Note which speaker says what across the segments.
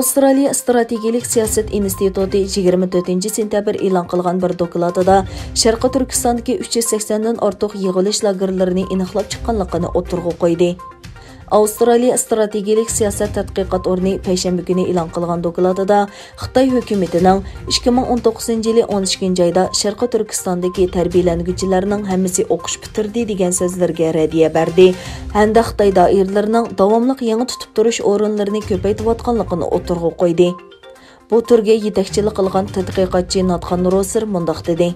Speaker 1: Avstraliya strategik siyosat instituti 24 sentabr e'lon qilgan bir dokladida Sharqi Turkistondagi 380 dan ortiq yig'ilish lagerlarini aniqlab chiqqanligini o'tirg'i qo'ydi. Avstraliya strategik siyosat tadqiqot o'rni payshanba kuni e'lon qilgan dokladida Xitoy hukumatining 2019-yili 12 oyda Sharqi Turkistondagi tarbiyalanguvchilarning hammasi o'qish bitirdi degan so'zlarga raddiya berdi. Hamda Xitoy doiralarining davomli yangi tutib turish o'rinlarini ko'paytirayotganligini o'tirg'i qo'ydi. Bu turga yetakchilik qilgan tadqiqotchi Natxan Roser mundaq dedi.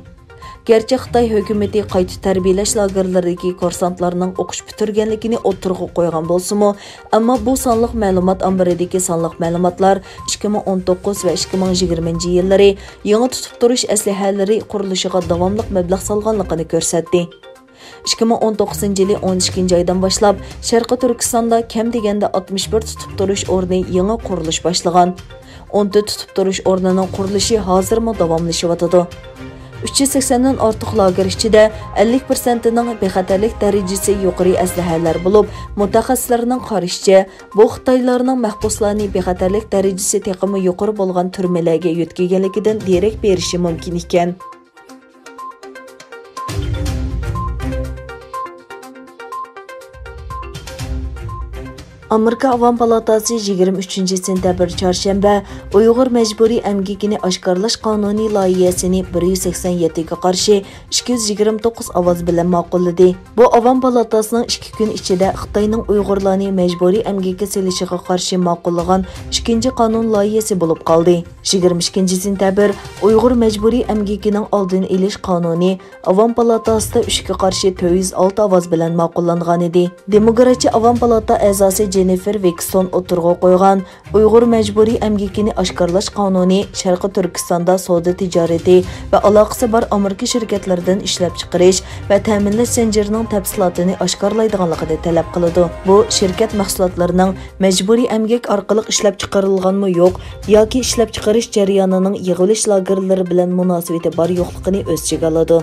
Speaker 1: Gerçi Xitoy hukumati qayta tarbiyalash lagerlaridagi kursantlarning o'qish bitirganligini o'tirg'i qo'ygan bo'lsa-mu, ammo bu sonliq ma'lumot ambaridagi sonliq ma'lumotlar 2019 va 2020-yillari yangi tutib turish aslahalari qurilishiga davomli mablag' solganligini ko'rsatdi. 2019-yili 12 oydan boshlab Sharqi Turkistonda kam deganda 61 tutib turish o'rni yangi qurilish boshlagan. 14 tutib turish o'rnining qurilishi hozirmi davomlashyotidi. 380 dan ortiq lager ichida 50%ning bixatarlik darajasi yuqori aslahalar bo'lib, mutaxassislarning qarashicha, bu Xitoylarning mahbuslarning bixatarlik darajasi teqimi yuqori bo'lgan turmalarga yetkazganligidan derak berishi mumkin ekan. Amerika Avam Palatası 23 sentabr çarşamba Uyghur mecburi emgekini aşkarlaş qanuni layihəsini 187 ga qarşı 229 avaz bilan maqullidi. Bu Avam Palatasının 2 gün içinde Xitayning Uyg'urlarni mecburi emgekka selishiga qarshi maqullangan ikinci qanun layihəsi bo'lib qoldi. 22 sentabr Uyghur mecburi emgekining oldini olish qanuni Avam Palatasida 3 ga qarshi 406 avaz bilan maqullangan edi. Demokratchi Avam Palata a'zosi Jennifer Wexton o'tirg'i qo'ygan Uyg'ur mecburi emgekini aşkarlash qanuni Sharqi Turkistonda savdo tijorati va aloqasi bor Amerika shirkatlaridan ishlab chiqarish va ta'minlash zanjirining tafsilotini oshkorlaydiganligini talab qiladi. Bu shirkat mahsulotlarining mecburi emgek orqali ishlab chiqarilganmi yo'q yoki ishlab chiqarish jarayonining yig'ilish lagerlari bilan munosabati bor yo'qligini o'z ichiga oladi.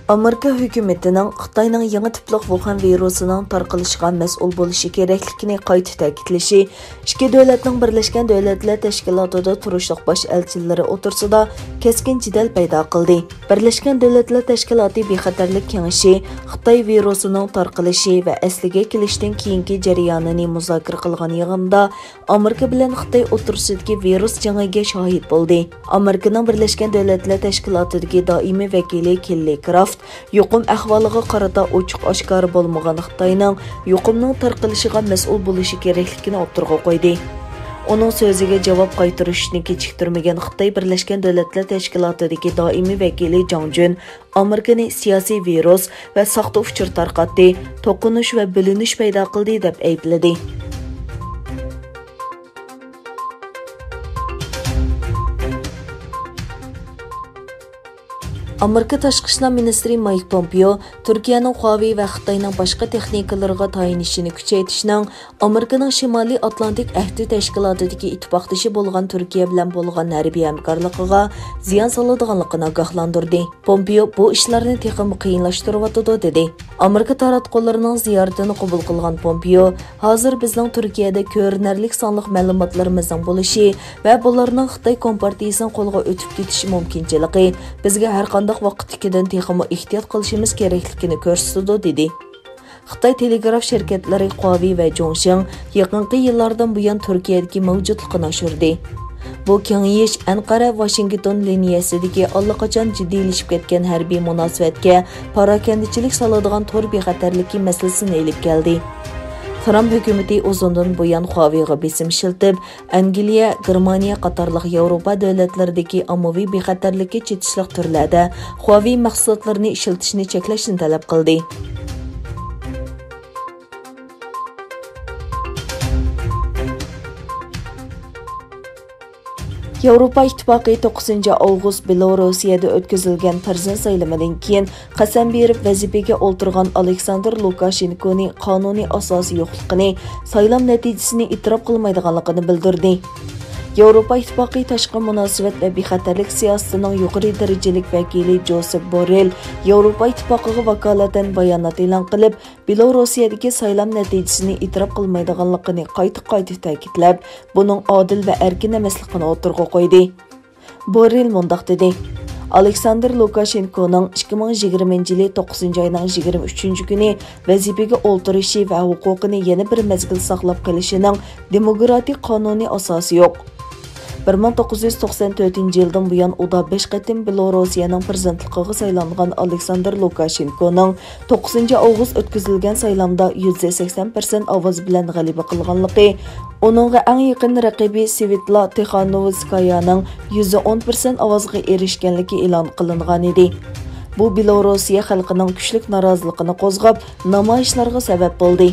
Speaker 1: Amerika hukumatining Xitoyning yangi tipli Wuhan virusining tarqalishiga mas'ul bo'lishi kerakligini qayta ta'kidlashi, ikki davlatning Birlashgan Davlatlar Tashkilotida turishliq bosh elchilari o'tirsida keskin jidal paydo qildi. Birlashgan Davlatlar Tashkiloti bixatarlik kengashi Xitoy virusining tarqalishi va asliga kelishdan keyingi jarayonini muzokara qilgan yig'inda Amerika bilan Xitoy o'tirishidagi virus jangiga shohid bo'ldi. Amerikaning Birlashgan Davlatlar Tashkilotidagi doimiy vakili Kelly Craft yuqum ahvoliga qarata ochiq oshkor bo'lmagan Xitoyning yuqumning tarqalishiga mas'ul bo'lishi kerakligini o'tirg'i qo'ydi. Uning so'ziga javob qaytarishni kechiktirmagan Xitoy Birlashgan Davlatlar Tashkilotidagi doimiy vakili Jang Jun Amerikani siyosiy virus va soxta uchur tarqatdi, to'qinish va bilinish paydo qildi deb aybladi. Amerika Tashqi ishlar ministri Pumpeyo Turkiyaning xۇاۋېي va Xitoyning boshqa texnikalarga tayinishini kuchaytirishning Amerikaning Shimoliy Atlantik ahdi tashkilotidagi ittifoqdoshi bo'lgan Turkiya bilan bo'lgan harbiy hamkorligiga ziyon soladiganligini ogohlantirdi. Pumpeyo bu ishlarni texnik qiyinlashtiryotdi dedi. Amerika taratqullarining ziyoratini qabul qilgan Pumpeyo, hozir bizning Turkiyada ko'rinarli sonliq ma'lumotlarimizning bo'lishi va bularning Xitoy kompartiyasining qo'lga o'tib ketishi mumkinchiligi bizga har qanday vaqtdagidan texmo ehtiyot qilishimiz kerakligini ko'rsatdi dedi. Xitoy telegraf shirkatlari خۇاۋېي va Zhongxing yaqinqi yillardan buyon Turkiyadagi mavjudligini oshirdi. Bu kengayish Anqara-Washington liniyasidagi allaqachon jiddiylashib ketgan harbiy munosabatga parokandichilik soladigan to'r bexatarligi masalasini olib keldi. Trump hukumati uzundan buyon xۇاۋېيga besim ishlatib, Angliya, Germaniya qatorliq Yevropa davlatlaridagi ommaviy bexatarlikka chetishliq turlarda xۇاۋېي mahsulotlarini ishlatishni cheklashni talab qildi. Yevropaittipaقى 9 avgust Belarusiyada o'tkazilgan prezident saylamidan keyin qasam berib vazifaga o'ltirgan Aleksandr Lukashenkonning qonuniy asosi yo'qligini, saylam natijasini e'tirof qilmaydiganligini bildirdi. yevropaittipaقى tashqi munosabat va bixatarlik siyosatining yuqori darajalik vakili Josep Borrell yevropaittipaqiga vakolatan bayonot e'lon qilib, Belorusiyadagi saylam natijasini e'tirof qilmaydiganligini qayta ta'kidlab, buning odil va erkin emasligini o'tirg'a qo'ydi. Borrell mundaq dedi: Aleksandr Lukashenkonىڭ 2020 yılı 9 ayının 23 günü vəzifəyə o'tirishi və hüquqini yana bir mezgil saqlab qilishinin demokratik qonuniy asosi yo'q. 1994 yıldan bu yan uda 5 qatim Belorusiyaning prezidentligiga saylangan Aleksandr Lukashenkonىڭ 9 avgust o'tkazilgan saylamda %80% ovoz bilan g'alaba qilganligi, onunğa eng yaqin raqibi Svetla Tixanovskayaning %10% ovozga erishganligi e'lon qilingan edi. Bu Belorusiya xalqining kuchli noroziligini qo'zg'ab, namoyishlarga sabab bo'ldi.